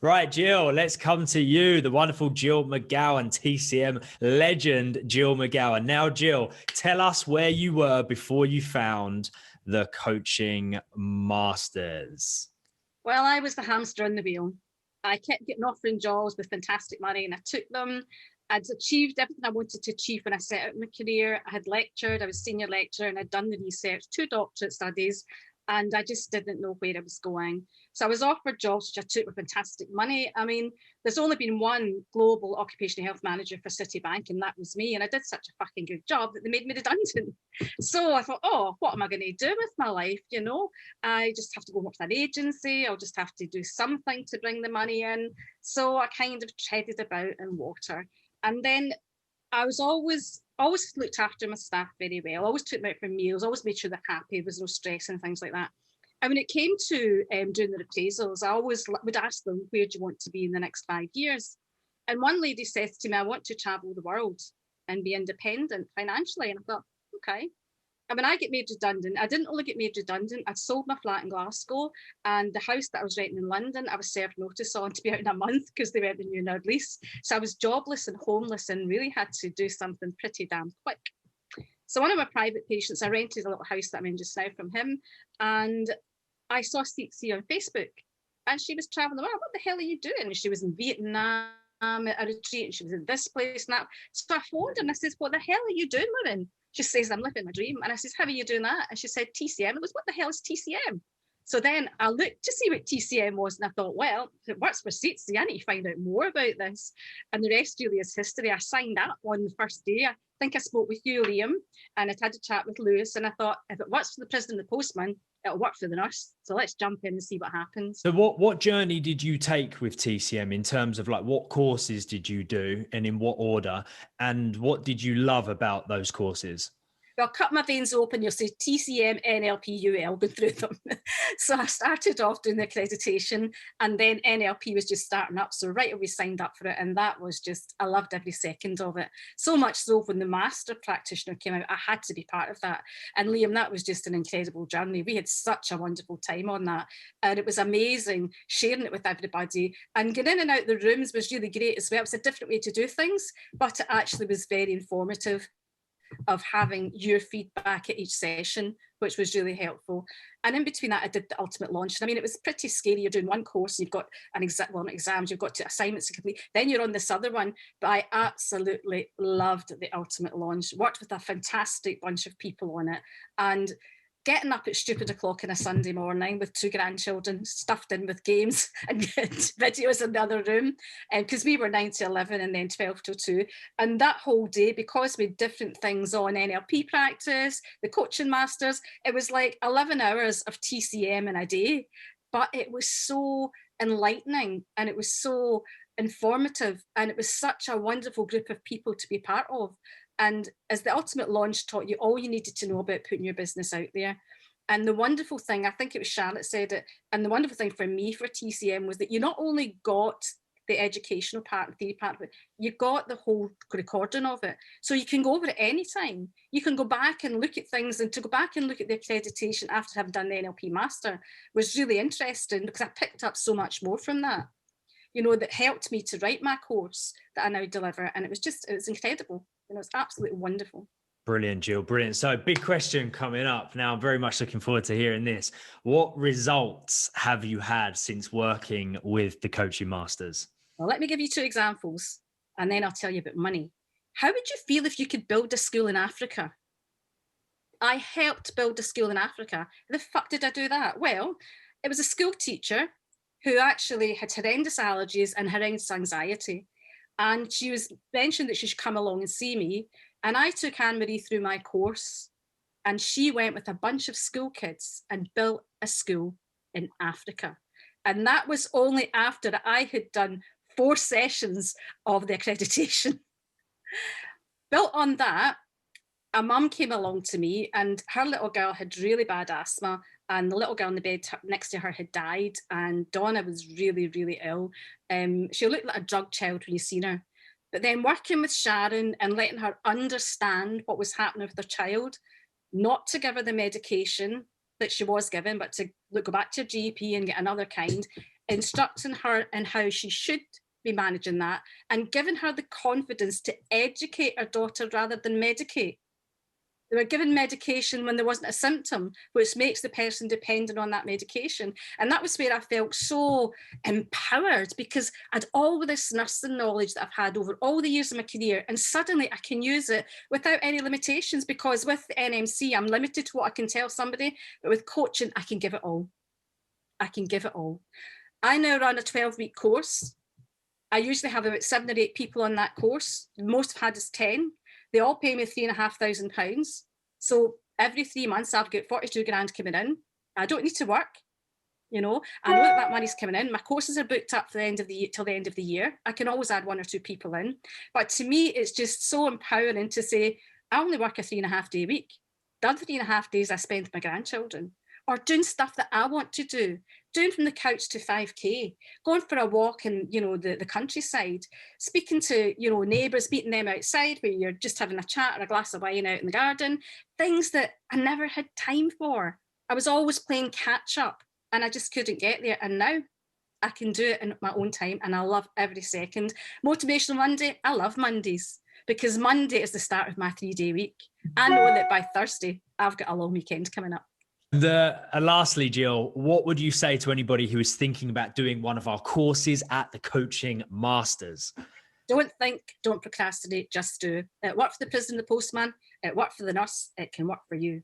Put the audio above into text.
Right, Jill, let's come to you, the wonderful Jill McGowan, TCM legend Jill McGowan. Now, Jill, tell us where you were before you found the coaching masters. Well, I was the hamster on the wheel. I kept getting offering jobs with fantastic money and I took them. I'd achieved everything I wanted to achieve when I set out my career. I had lectured, I was senior lecturer, and I'd done the research, 2 doctorate studies, and I just didn't know where I was going. So I was offered jobs which I took with fantastic money. I mean, there's only been one global occupational health manager for Citibank, and that was me. And I did such a fucking good job that they made me redundant. So I thought, oh, what am I going to do with my life? You know, I just have to go work for an agency. I'll just have to do something to bring the money in. So I kind of treaded about in water. And then I was always looked after my staff very well. Always took them out for meals. Always made sure they're happy. There was no stress and things like that. And when it came to doing the appraisals, I always would ask them, where do you want to be in the next 5 years? And one lady says to me, I want to travel the world and be independent financially. And I thought, okay. And when I get made redundant, I didn't only get made redundant, I'd sold my flat in Glasgow, and the house that I was renting in London, I was served notice on to be out in a month because they weren't renewing our lease. So I was jobless and homeless and really had to do something pretty damn quick. So one of my private patients, I rented a little house that I'm in just now from him, and I saw CC on Facebook, and she was traveling around. What the hell are you doing? And she was in Vietnam at a retreat, and she was in this place and that. So I phoned her and I said, what the hell are you doing, woman? She says, I'm living my dream. And I says, how are you doing that? And she said, TCM. It was, what the hell is TCM? So then I looked to see what TCM was, and I thought, well, if it works for CC, I need to find out more about this. And the rest really is history. I signed up on the first day. I think I spoke with you, Liam, and I'd had a chat with Lewis, and I thought, if it works for the president and the postman, it'll work for the nurse. So let's jump in and see what happens. So what journey did you take with TCM in terms of like what courses did you do and in what order? And what did you love about those courses? I'll cut my veins open, you'll say TCM, NLP, UL, go through them. So I started off doing the accreditation, and then NLP was just starting up. So right away signed up for it. And that was just, I loved every second of it. So much so when the master practitioner came out, I had to be part of that. And Liam, that was just an incredible journey. We had such a wonderful time on that. And it was amazing sharing it with everybody. And getting in and out the rooms was really great as well. It was a different way to do things, but it actually was very informative, of having your feedback at each session, which was really helpful. And in between that, I did the ultimate launch. I mean, it was pretty scary. You're doing one course, and you've got an exams, you've got assignments to complete, then you're on this other one. But I absolutely loved the ultimate launch, worked with a fantastic bunch of people on it, and getting up at stupid o'clock on a Sunday morning with 2 grandchildren stuffed in with games and videos in the other room, because we were 9 to 11 and then 12 to 2. And that whole day, because we had different things on, NLP practice, the coaching masters, it was like 11 hours of TCM in a day. But it was so enlightening and it was so informative, and it was such a wonderful group of people to be part of. And as the ultimate launch taught you all you needed to know about putting your business out there. And the wonderful thing, I think it was Charlotte said it, and the wonderful thing for me for TCM was that you not only got the educational part and theory part of it, you got the whole recording of it. So you can go over it anytime. You can go back and look at things, and to go back and look at the accreditation after having done the NLP Master was really interesting, because I picked up so much more from that, you know, that helped me to write my course that I now deliver. And it was incredible. You know, it's absolutely wonderful. Brilliant, Jill. Brilliant. So big question coming up now. I'm very much looking forward to hearing this. What results have you had since working with the coaching masters? Well, let me give you 2 examples, and then I'll tell you about money. How would you feel if you could build a school in Africa? I helped build a school in Africa. How the fuck did I do that? Well, it was a school teacher who actually had horrendous allergies and horrendous anxiety. And she was mentioned that she should come along and see me. And I took Anne-Marie through my course, and she went with a bunch of school kids and built a school in Africa. And that was only after I had done 4 sessions of the accreditation. Built on that, a mum came along to me, and her little girl had really bad asthma, and the little girl in the bed next to her had died, and Donna was really, really ill. She looked like a drug child when you seen her. But then working with Sharon and letting her understand what was happening with her child, not to give her the medication that she was given, but to go back to your GP and get another kind, instructing her in how she should be managing that, and giving her the confidence to educate her daughter rather than medicate. They were given medication when there wasn't a symptom, which makes the person dependent on that medication. And that was where I felt so empowered, because I'd all this nursing knowledge that I've had over all the years of my career, and suddenly I can use it without any limitations, because with the NMC, I'm limited to what I can tell somebody, but with coaching, I can give it all. I can give it all. I now run a 12-week course. I usually have about 7 or 8 people on that course. Most I've had is 10. They all pay me £3,500. So every 3 months, I've got 42 grand coming in. I don't need to work. You know, I know that money's coming in. My courses are booked up for the end of the year, till the end of the year. I can always add 1 or 2 people in. But to me, it's just so empowering to say, I only work a 3.5-day week. The other 3.5 days I spend with my grandchildren, or doing stuff that I want to do, doing from the couch to 5K, going for a walk in, you know, the countryside, speaking to, you know, neighbours, meeting them outside where you're just having a chat or a glass of wine out in the garden, things that I never had time for. I was always playing catch up and I just couldn't get there. And now I can do it in my own time and I love every second. Motivational Monday, I love Mondays, because Monday is the start of my 3-day week. I know that by Thursday, I've got a long weekend coming up. Lastly, Jill, what would you say to anybody who is thinking about doing one of our courses at the Coaching Masters? Don't think, don't procrastinate, just do. It worked for the prison, the postman, it worked for the nurse, it can work for you.